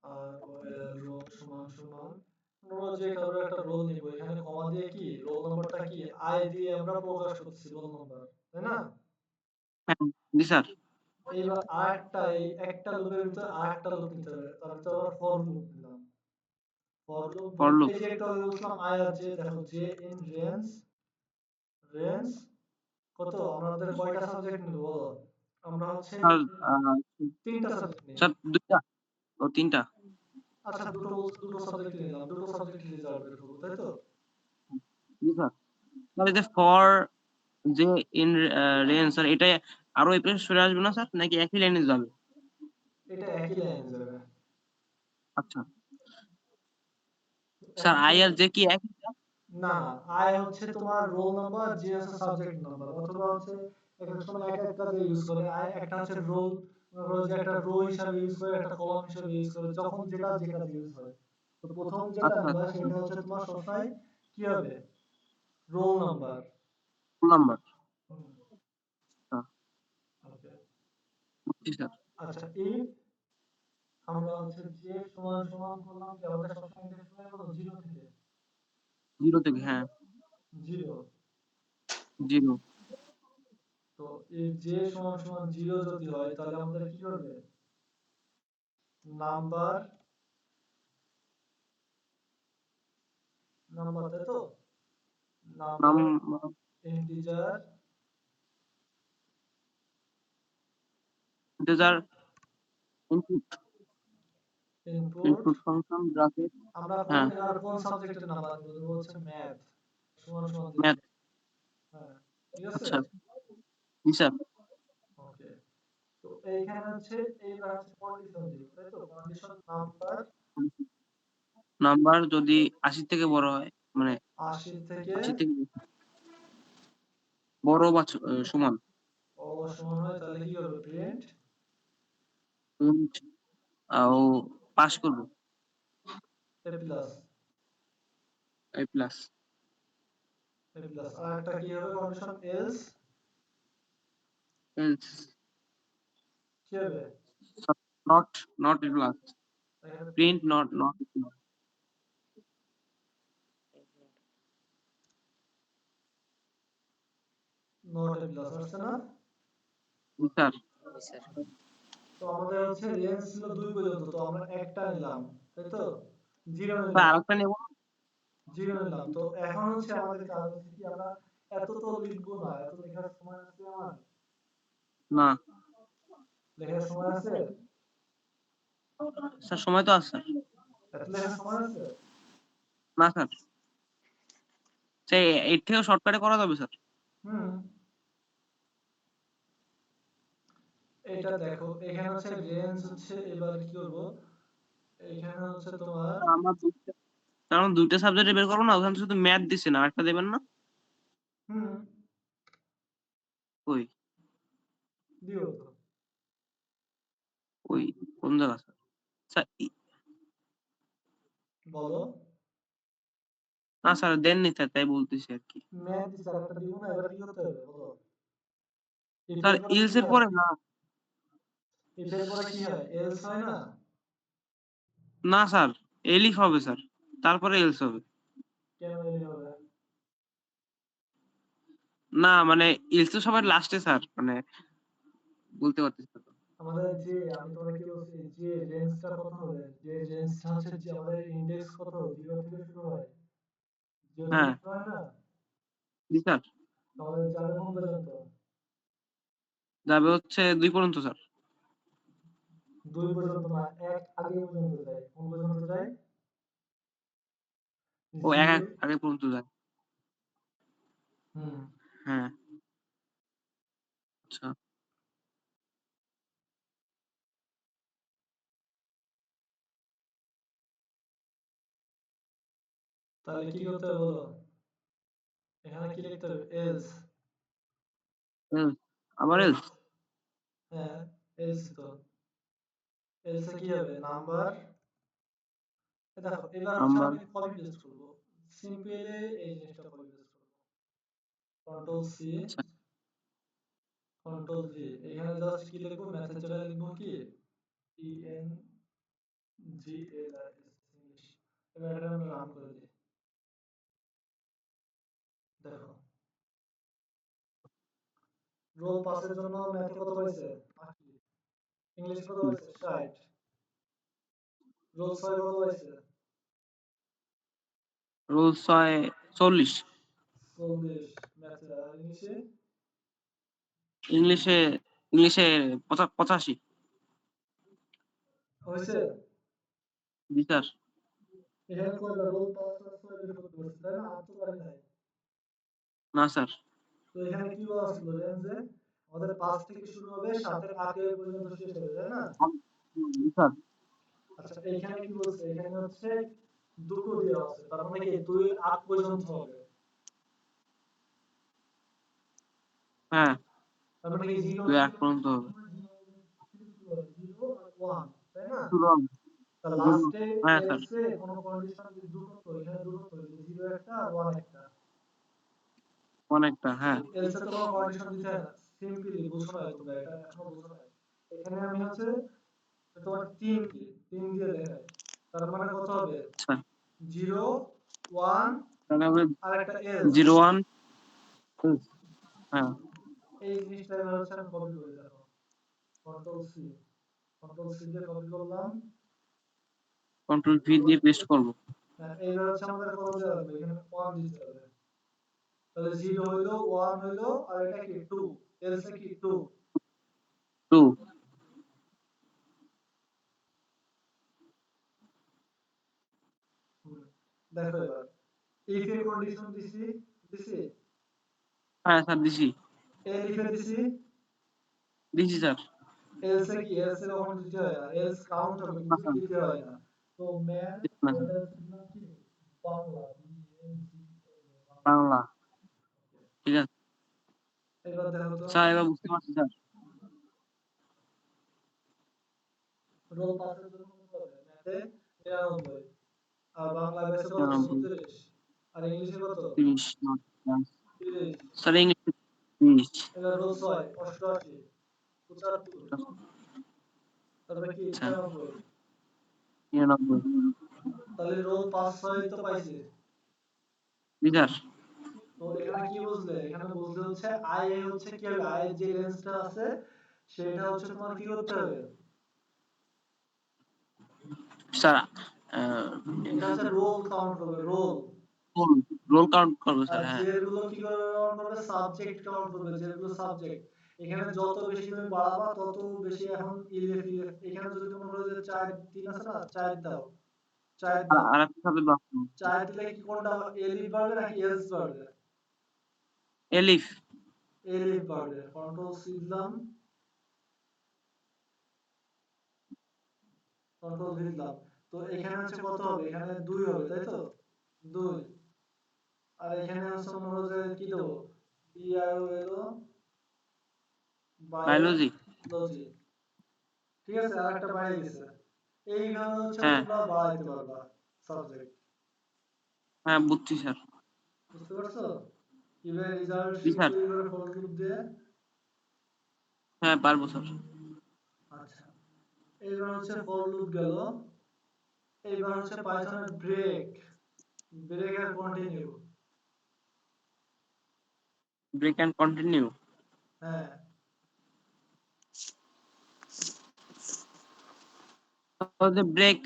Speaker 1: আর রোল সমান সমান আমরা যে কারো একটা রোল নিব, এখানে কমা দিয়ে কি রোল নাম্বারটা কি আই দিয়ে আমরা প্রকাশ করতেছি রোল নাম্বার, তাই না?
Speaker 2: হ্যাঁ, জি স্যার।
Speaker 1: এইবার আরেকটা, এই একটা লুপের ভিতরে আরেকটা লুপ নিতে হবে, তার ভিতরে আবার ফর লুপ দিলাম। For loop
Speaker 2: for loop.
Speaker 1: এই যে একটু আগে বলছিলাম আই আর জে, দেখো জে ইন রেঞ্জ, রেঞ্জ কত? আমাদের কয়টা সাবজেক্ট নিব বলো? আমরা হচ্ছে
Speaker 2: স্যার,
Speaker 1: তিনটা সাবজেক্ট নিব।
Speaker 2: স্যার দুইটা ও তিনটা।
Speaker 1: আচ্ছা দুটো বলছো, দুটো সাবজেক্ট নিলাম, দুটো সাবজেক্ট রেজাল্ট বের করবো, তাই তো?
Speaker 2: জি স্যার। স্যার এই যে ফর যে ইন রেঞ্জ, স্যার এটা আরো এই পেজ সরে আসবে না স্যার, নাকি একই লাইনে যাবে?
Speaker 1: এটা একই লাইনে যাবে।
Speaker 2: আচ্ছা স্যার,
Speaker 1: এখন
Speaker 2: আই আর জে কি একই?
Speaker 1: না না, আই হচ্ছে তোমার রোল নাম্বার, জি হচ্ছে সাবজেক্ট নাম্বার, অথবা হচ্ছে এক এক সময় এক এক কাজে ইউজ করে। আই একটা হচ্ছে রোল, যে একটা রো হিসাবে ইউজ করে, একটা কলাম হিসাবে ইউজ করে, যখন যেটা যে কাজে ইউজ হয়। তো প্রথম যেটা
Speaker 2: আচ্ছা,
Speaker 1: নিবা সেটা হচ্ছে তোমার সবসময় কি হবে? Roll number.
Speaker 2: Roll number.
Speaker 1: Okay,
Speaker 2: ji sir.
Speaker 1: আচ্ছা if আমরা হচ্ছে যে সমান সমান করলাম কি আমাদের সবসময় ইন্ডেক্স হয় কত 0 থেকে
Speaker 2: 0 থেকে, হ্যাঁ
Speaker 1: 0।
Speaker 2: 0।
Speaker 1: তো এই যে সমান সমান 0 যদি হয় তাহলে আমাদের কি করবে নাম্বার নাম্বার তাই তো number
Speaker 2: number
Speaker 1: integer
Speaker 2: integer input
Speaker 1: input
Speaker 2: input function bracket,
Speaker 1: আমরা কোন
Speaker 2: হ্যাঁ
Speaker 1: এবার কোন সাবজেক্টের নাম্বার দেব হচ্ছে ম্যাথ সমান সমান দিতে
Speaker 2: ম্যাথ।
Speaker 1: হ্যাঁ ঠিক আছে
Speaker 2: আচ্ছা জি স্যার।
Speaker 1: ওকে তো এইখানে হচ্ছে এইবার হচ্ছে কন্ডিশন দিব তাই তো কন্ডিশন নাম্বার
Speaker 2: নাম্বার যদি 80 থেকে বড় হয়, মানে
Speaker 1: 80 থেকে
Speaker 2: 80 থেকে বড় বা সমান,
Speaker 1: সমান হয় তাহলে কি করবে প্রিন্ট
Speaker 2: প্রিন্ট ও পাস করব
Speaker 1: এ প্লাস
Speaker 2: এই প্লাস।
Speaker 1: এ প্লাস আর একটা কি হবে কন্ডিশন এলস
Speaker 2: এলস
Speaker 1: কি হবে
Speaker 2: নট নট প্লাস,
Speaker 1: এখানে
Speaker 2: print not plus.
Speaker 1: Not a plus আসছে না
Speaker 2: জি স্যার।
Speaker 4: জি স্যার।
Speaker 1: তো আমাদের হচ্ছে রেঞ্জ ছিল 2 পর্যন্ত তো আমরা একটা নিলাম তাই তো 0
Speaker 2: স্যার
Speaker 1: নিলাম
Speaker 2: আরেকটা নেব।
Speaker 1: 0 নিলাম তো এখন হচ্ছে আমাদের কাজ হচ্ছে কি আমরা এত তো লিখবো না এত লেখার সময় আছে আমার
Speaker 2: না
Speaker 1: লেখার সময় আছে
Speaker 2: স্যার, সময় তো আছে স্যার।
Speaker 1: এত লেখার সময় আছে
Speaker 2: না স্যার, সে এর থেকেও শর্টকাটে করা যাবে স্যার।
Speaker 1: হুম এটা দেখো এখানে হচ্ছে রেঞ্জ হচ্ছে এবার কি করব এখানে হচ্ছে তোমার
Speaker 2: আমার কারণ দুইটা সাবজেক্টে বের করবো না, ওখানে শুধু ম্যাথ দিছে না, একটা দেবেন না?
Speaker 1: হুম
Speaker 2: ওই
Speaker 1: দিও তো
Speaker 2: ওই কোন জায়গা স্যার? স্যার
Speaker 1: বলো
Speaker 2: না স্যার দেননি স্যার, তাই বলতেছি আর কি।
Speaker 1: ম্যাথ দিছে আর একটা দিব না এবার কি করতে হবে বলো
Speaker 2: স্যার
Speaker 1: ইফের পরে
Speaker 2: ইলস
Speaker 1: কি
Speaker 2: এর
Speaker 1: হয়
Speaker 2: পরে না।
Speaker 1: ইফের পরে কি হয় এলস হয় না
Speaker 2: না স্যার, এলিফ হবে স্যার, তারপরে এলস হবে।
Speaker 1: কেন এলি হবে
Speaker 2: না মানে ইলস তো সবার লাস্টে স্যার, মানে বলতে পারতেছি না তো।
Speaker 1: আমাদের যে আমি তোমাকে কি বলছি যে রেঞ্জটা কত হবে যে রেঞ্জটা হচ্ছে যে আমাদের ইনডেক্স কত 0 থেকে শুরু হয় 0 থেকে
Speaker 2: হ্যাঁ
Speaker 1: শুরু হয় না
Speaker 2: জি স্যার।
Speaker 1: আমাদের যাবে কোন পর্যন্ত
Speaker 2: যাবে হচ্ছে 2 পর্যন্ত স্যার।
Speaker 1: 2 পর্যন্ত না এক আগে পর্যন্ত যায় কোন পর্যন্ত যায়
Speaker 2: ও এক
Speaker 1: 0
Speaker 2: আগে পর্যন্ত যায়।
Speaker 1: হুম
Speaker 2: হ্যাঁ আচ্ছা।
Speaker 1: তাহলে কি করতে হবে বলো এখানে কি লিখতে হবে এলস
Speaker 2: এলস আবার
Speaker 1: এলস
Speaker 2: এলস।
Speaker 1: হ্যাঁ এলস তো এলসে কি হবে নাম্বার দেখো এবার হচ্ছে
Speaker 2: নাম্বার
Speaker 1: আমি কপি পেস্ট করব সিম্পলি এই জিনিসটা কপি পেস্ট করব কন্ট্রোল সি
Speaker 2: আচ্ছা
Speaker 1: কন্ট্রোল ভি এখানে জাস্ট কি লিখবো ম্যাথের জায়গায় লিখবো কি ই এন জি এল আর এস ইংলিশ এবার এটা আমরা রান করে দিই দেখো রোল পাসের জন্য ম্যাথে কত পাইছে 80 ইংলিশে কত পাইছে 60 রোল 6 কত পাইছে
Speaker 2: রোল 6 40।
Speaker 1: 40 ম্যাথে আর ইংলিশে
Speaker 2: ইংলিশে ইংলিশে 85।
Speaker 1: হইছে
Speaker 2: জি স্যার।
Speaker 1: এখানে কয়বার রোল পাস আর 6 বের করতে পারছি তাই না আর তো পারি নাই
Speaker 2: না স্যার।
Speaker 1: তো এখানে কি বলা ছিল রেঞ্জে আমাদের 5 থেকে শুরু হবে 7 এর আগে পর্যন্ত শেষ হবে তাই না
Speaker 2: জি স্যার।
Speaker 1: আচ্ছা এইখানে কি বলছে এখানে হচ্ছে দুটো দেওয়া আছে তার মানে কি 2 এর আগ পর্যন্ত হবে
Speaker 2: হ্যাঁ
Speaker 1: তার মানে কি 0
Speaker 2: 2
Speaker 1: 0
Speaker 2: এক পর্যন্ত হবে।
Speaker 1: 0 আর 1 তাই না
Speaker 2: শুরু হবে।
Speaker 1: তা লাস্টে
Speaker 2: হ্যাঁ স্যার।
Speaker 1: এলসে কোন কন্ডিশন যদি দুটো তো এখানে দুটো তো 0 একটা আর 1 একটা
Speaker 2: অনেকটা, হ্যাঁ
Speaker 1: এলসে তো কোনো কন্ডিশন দিতে হয় না সিম্পলি বুঝো না তোমরা এটা এখনো বুঝো না এখানে আমি হচ্ছে তোমার 3 দিয়ে দেখাই, তার মানে কত হবে?
Speaker 2: আচ্ছা
Speaker 1: 0 1
Speaker 2: তাহলে হবে
Speaker 1: আর একটা এলস।
Speaker 2: 01 হ্যাঁ
Speaker 1: এই জিনিসটা এবার হচ্ছে আমি কপি করে দেখো, কন্ট্রোল সি দিয়ে কপি করলাম।
Speaker 2: কন্ট্রোল ভি দিয়ে পেস্ট করব
Speaker 1: হ্যাঁ, এইবার হচ্ছে আমাদের কত দেওয়া লাগবে? এখানে 1 দিতে হবে। তাহলে 0 হইলো 1 হইলো আর এটা কি 2, এলস কি 2।
Speaker 2: 2
Speaker 1: দেখো এবার if এ কন্ডিশন দিছি
Speaker 2: হ্যাঁ স্যার দিছি
Speaker 1: elif এ দিছি,
Speaker 2: দিছি স্যার
Speaker 1: else এ কি else এ কখনো দিতে হয় না, else কাউন্ট হবে
Speaker 2: না
Speaker 1: কিন্তু
Speaker 2: স্যার
Speaker 1: দিতে হয় না। তো ম্যান
Speaker 2: না স্যার
Speaker 1: ওটা দিলাম কি বাংলা
Speaker 2: বাংলা ঠিক আছে
Speaker 1: এবার দেখো তো
Speaker 2: স্যার এবার বুঝতে পারছি স্যার
Speaker 1: রোল পাসের জন্য কত হবে? ম্যাথে 99 আর বাংলা ব্যাচে কত?
Speaker 2: 99
Speaker 1: 36 আর ইংলিশে কত?
Speaker 2: 30
Speaker 1: 30।
Speaker 2: স্যার ইংলিশ 30
Speaker 1: এবার রোল 6 88 75 তারপরে কি
Speaker 2: আচ্ছা
Speaker 1: 96।
Speaker 2: 99
Speaker 1: তাহলে রোল 5 6 তো পাইছে।
Speaker 2: জি স্যার
Speaker 1: তো এখানে কি বুঝলে? এখানে বুঝলে হচ্ছে আই এ হচ্ছে কি হবে? আই এর যে রেঞ্জটা আছে সেটা হচ্ছে তোমার কি করতে হবে?
Speaker 2: স্যার
Speaker 1: এটা হচ্ছে রোল কাউন্ট করবে, রোল।
Speaker 2: রোল রোল কাউন্ট করবে
Speaker 1: আর
Speaker 2: স্যার হ্যাঁ
Speaker 1: যেগুলো কি করে কাউন্ট করবে? সাবজেক্ট কাউন্ট করবে, যেগুলো সাবজেক্ট। এখানে যত বেশি তুমি বাড়াবা তত বেশি এখন ইলেফ এখানে যদি মনে করো যে 4 3 আছে না, 4 দাও, 4 দাও।
Speaker 2: আর একটা সাবজেক্ট বাকি
Speaker 1: 4 দিলে কি কোনটা এলিফ বাড়বে নাকি এলস বাড়বে?
Speaker 2: এলিফ
Speaker 1: এলিফ বাড়বে। কন্ট্রোল সি দিলাম, কন্ট্রোল ভি দিলাম। তো এখানে হচ্ছে কত হবে? এখানে 2 হবে, তাই তো? 2। আর এখানে হচ্ছে মনে করো যে কি দেবো? বিআইও এলো
Speaker 2: বায়োলজি
Speaker 1: বায়োলজি। ঠিক আছে, আরেকটা বাইরে গেছে। এইভাবে হচ্ছে
Speaker 2: হ্যাঁ
Speaker 1: তোমরা বাড়াইতে পারবা সাবজেক্ট।
Speaker 2: হ্যাঁ বুঝছি স্যার
Speaker 1: বুঝতে পারছো? কিভাবে রেজাল্ট
Speaker 2: জি
Speaker 1: শিট
Speaker 2: স্যার
Speaker 1: তৈরি করে ফর লুপ দিয়ে।
Speaker 2: হ্যাঁ পারবো স্যার
Speaker 1: আচ্ছা, এইবার হচ্ছে ফর লুপ গেল। এইবার হচ্ছে পাইথনের ব্রেক, ব্রেক আর কন্টিনিউ।
Speaker 2: ব্রেক এন্ড কন্টিনিউ
Speaker 1: হ্যাঁ,
Speaker 2: যে ব্রেক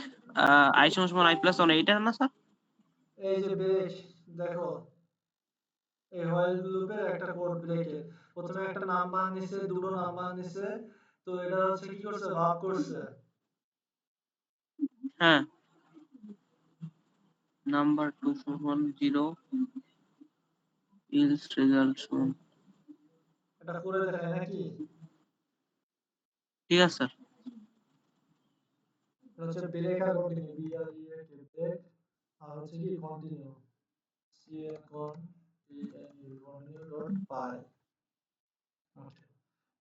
Speaker 2: আই সমান সমান আই প্লাস 1 এইটা না স্যার
Speaker 1: এই যে ব্রেক, দেখো এই হোয়াইল লুপের একটা কোড ব্রেকের প্রথমে একটা নাম্বার নিছে, দুটো নাম্বার নিছে। তো এটা হচ্ছে কি করছে? ভাগ করছে।
Speaker 2: হ্যাঁ নাম্বার 2 সমান 0 ইলস রেজাল্ট সমান
Speaker 1: এটা করে দেখায় নাকি?
Speaker 2: ঠিক আছে স্যার
Speaker 1: এটা হচ্ছে ব্রেক আর continue, B R E A K break, আর হচ্ছে কি continue, C N con T N U continue dot py.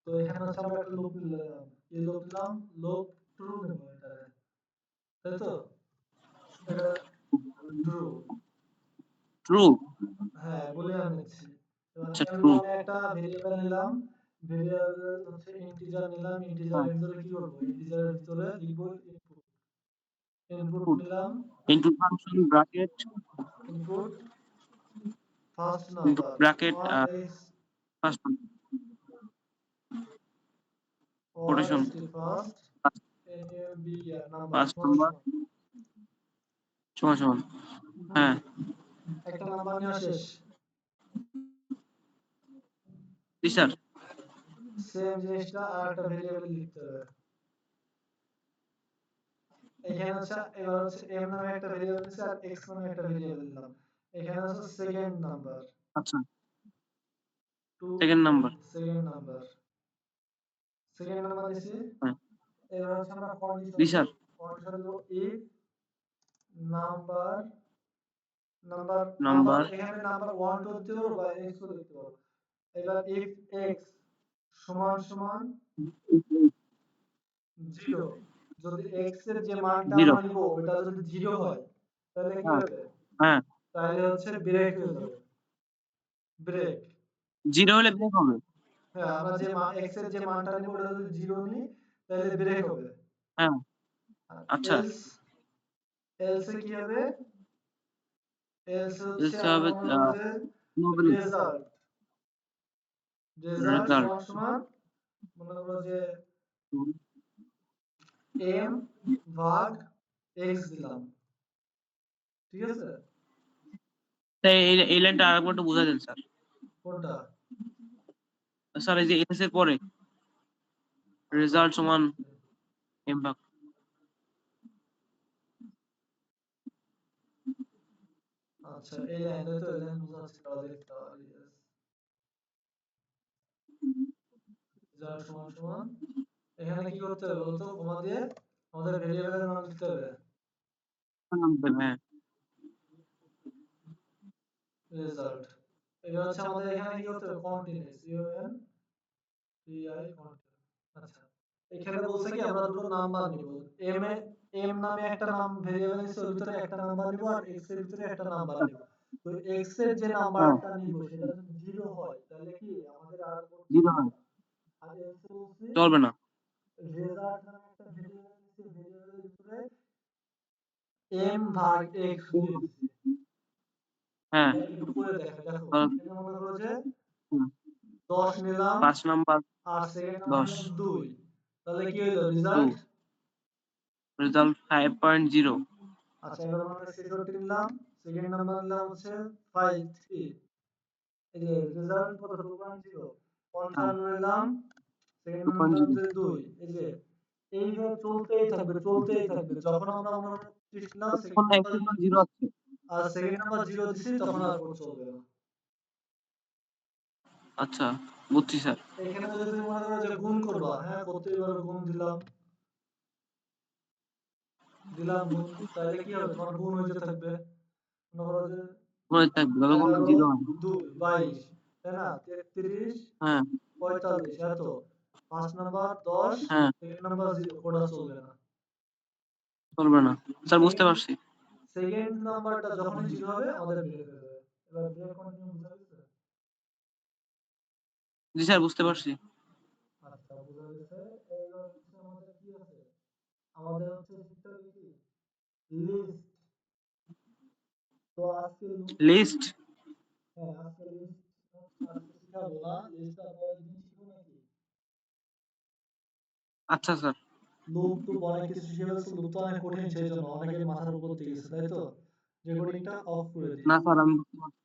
Speaker 1: তো এখানে হচ্ছে আমরা একটা লুপ নিলাম, এই লুপ নিলাম, লুপ ট্রু নেব এটারে, তাই তো? এটা ট্রু।
Speaker 2: ট্রু
Speaker 1: হ্যাঁ, বুলিয়ান নিচ্ছি। এবার
Speaker 2: আচ্ছা ট্রু
Speaker 1: m1 এ একটা ভেরিয়েবল নিলাম, ভেরিয়েবল হচ্ছে ইন্টিজার নিলাম, ইন্টিজারের ভিতরে কি করব? ইন্টিজারের ভিতরে লিখব ইনপুট। ইনপুট নিলাম,
Speaker 2: into function bracket
Speaker 1: input first
Speaker 2: into
Speaker 1: number
Speaker 2: bracket
Speaker 1: or x
Speaker 2: first
Speaker 1: or
Speaker 2: quotation
Speaker 1: st first nabr number
Speaker 2: first
Speaker 1: সমান
Speaker 2: নাম্বার
Speaker 1: সমান।
Speaker 2: সমান সমান
Speaker 1: হুম,
Speaker 2: হ্যাঁ
Speaker 1: একটা নাম্বার নেওয়া শেষ।
Speaker 2: জি স্যার
Speaker 1: সেম জিনিসটা আর একটা ভেরিয়েবল লিখতে হবে। এখানে হচ্ছে এবার হচ্ছে m নামে একটা ভেরিয়েবল নিছি আর x নামে একটা ভেরিয়েবল নিলাম। এখানে হচ্ছে সেকেন্ড নাম্বার,
Speaker 2: আচ্ছা
Speaker 1: to
Speaker 2: second number
Speaker 1: second number, second number নিছি।
Speaker 2: হ্যাঁ
Speaker 1: এবার হচ্ছে আমরা কন্ডিশন
Speaker 2: জি
Speaker 1: দেব,
Speaker 2: স্যার
Speaker 1: কন্ডিশন দেব if number, number number
Speaker 2: number
Speaker 1: এখানে নাম্বার 1 2 দিতে পারো বা x ও দিতে পারো। এবার if x সমান সমান 0, যদি x এর যে মানটা
Speaker 2: 0
Speaker 1: আমরা নিব ওটা যদি 0 হয় তাহলে কি
Speaker 2: হ্যাঁ
Speaker 1: হবে?
Speaker 2: হ্যাঁ
Speaker 1: তাহলে হচ্ছে ব্রেক হয়ে যাবে, ব্রেক।
Speaker 2: 0 হলে ব্রেক হবে
Speaker 1: হ্যাঁ, আমরা যে x এর যে মানটা নিব ওটা যদি 0 নিই তাহলে ব্রেক হবে।
Speaker 2: হ্যাঁ
Speaker 1: আর
Speaker 2: আচ্ছা
Speaker 1: এলস এলসে কি হবে? এলসে হচ্ছে
Speaker 2: এলসে হবে
Speaker 1: আমরা মনে করো যে
Speaker 2: নোবেল
Speaker 1: রেজাল্ট রেজাল্ট
Speaker 2: রেজাল্ট
Speaker 1: সমান সমান মনে করো যে এম ভাগ এক্স দিলাম, ঠিক আছে?
Speaker 2: তাই এই লাইনটা আরেকবার একটু বুঝাই দেন স্যার।
Speaker 1: কোনটা?
Speaker 2: স্যার এই যে এলস এর পরে রেজাল্ট সমান এম ভাগ।
Speaker 1: আচ্ছা এই লাইনে তো এই লাইন বোঝাচ্ছি তাহলে দেখতে পারি রেজাল্ট সমান সমান এখানে কি করতে হবে বলতো? কমা দিয়ে আমাদের ভেরিয়েবলের নাম দিতে হবে
Speaker 2: হ্যাঁ
Speaker 1: রেজাল্ট। এটা হচ্ছে আমাদের এখানে কি করতে হবে? Continuous UN T I continuous. আচ্ছা এখানে বলছে কি আমরা দুটো নাম্বার নিব। এম এ এম নামে একটা নাম ভেরিয়েবল নিছি, ওর ভিতরে একটা নাম্বার নিব আর এক্স এর ভিতরে একটা নাম্বার নিব। তো এক্স এর যে
Speaker 2: হ্যাঁ
Speaker 1: নাম্বারটা নিব সেটা যদি 0 হয় তাহলে কি আমাদের আর করতে
Speaker 2: জিরো
Speaker 1: হবে
Speaker 2: হয়
Speaker 1: না। আর এলসে বলছি
Speaker 2: চলবে না।
Speaker 1: রেজাল্ট নামে একটা ভেরিয়েবল নিছি, ভেরিয়েবলের ভিতরে এম ভাগ এক্স দিয়ে দিছি।
Speaker 2: হ্যাঁ
Speaker 1: একটু করে দেখো দেখো
Speaker 2: তাহলে,
Speaker 1: এখানে মনে করো যে
Speaker 2: হুম,
Speaker 1: 10 নিলাম
Speaker 2: 5 নাম্বার
Speaker 1: আর সেকেন্ড নাম্বার
Speaker 2: 10
Speaker 1: নিলাম 2, তাহলে কি হলো
Speaker 2: 2
Speaker 1: রেজাল্ট?
Speaker 2: রেজাল্ট 5.0
Speaker 1: আচ্ছা এবার আমরা 66 নিলাম, সেকেন্ড নাম্বার নিলাম হচ্ছে 53, এই যে রেজাল্ট কত? 2.0।
Speaker 2: হ্যাঁ
Speaker 1: 55 নিলাম, সেকেন্ড নাম্বার নিলাম
Speaker 2: 2.0
Speaker 1: হচ্ছে 2, এই যে এইভাবে চলতেই থাকবে চলতেই থাকবে। যখন আমরা মনে করো 30 নিলাম,
Speaker 2: এখন
Speaker 1: সেকেন্ড নাম্বার
Speaker 2: এখন 0 আছে।
Speaker 1: আর সেকেন্ড নাম্বার 0 দিছি, তখন আর কোড চলবে না।
Speaker 2: আচ্ছা বুঝছি স্যার।
Speaker 1: এখানে যদি তুমি মনে করো যে গুণ করবা, হ্যাঁ করতেই পারো, গুণ দিলাম দিলাম গুণ, তাহলে কি হবে? তোমার গুণ হইতে থাকবে। মনে করো যে
Speaker 2: মনে থাকবে তবে কোনো
Speaker 1: 11
Speaker 2: জিরো হয় না।
Speaker 1: 2 22, তাই না? 33
Speaker 2: হ্যাঁ
Speaker 1: 45 এত। ফার্স্ট নাম্বার 10,
Speaker 2: হ্যাঁ
Speaker 1: সেকেন্ড নাম্বার 0, ওটা চলবে না।
Speaker 2: চলবে না স্যার বুঝতে
Speaker 1: সেকেন্ড
Speaker 2: পারছি।
Speaker 1: সেকেন্ড নাম্বারটা যখনই 0 হবে আমাদের ব্রেক হয়ে যাবে। এবার ব্রেক কন্টিনিউ বুঝা গেছে?
Speaker 2: জি স্যার বুঝতে পারছি।
Speaker 1: আচ্ছা বুঝা গেছে। এইবার হচ্ছে আমাদের কি আছে? আমাদের হচ্ছে শিখতে হবে কি? লিস্ট। তো আজকে
Speaker 2: লিস্ট
Speaker 1: হ্যাঁ আজকে লিস্ট আজকে শিখাবো না, লিস্টটা পরের দিন শিখবো নাকি?
Speaker 2: আচ্ছা স্যার।
Speaker 1: লুপ টুপ অনেক কিছু শিখে ফেলছো, লুপ তো অনেক কঠিন, সেই জন্য অনেকের মাথার উপর দিয়ে গেছে, তাই তো? রেকর্ডিংটা অফ করে দিই।
Speaker 2: না স্যার আমি বুঝতে পারছি।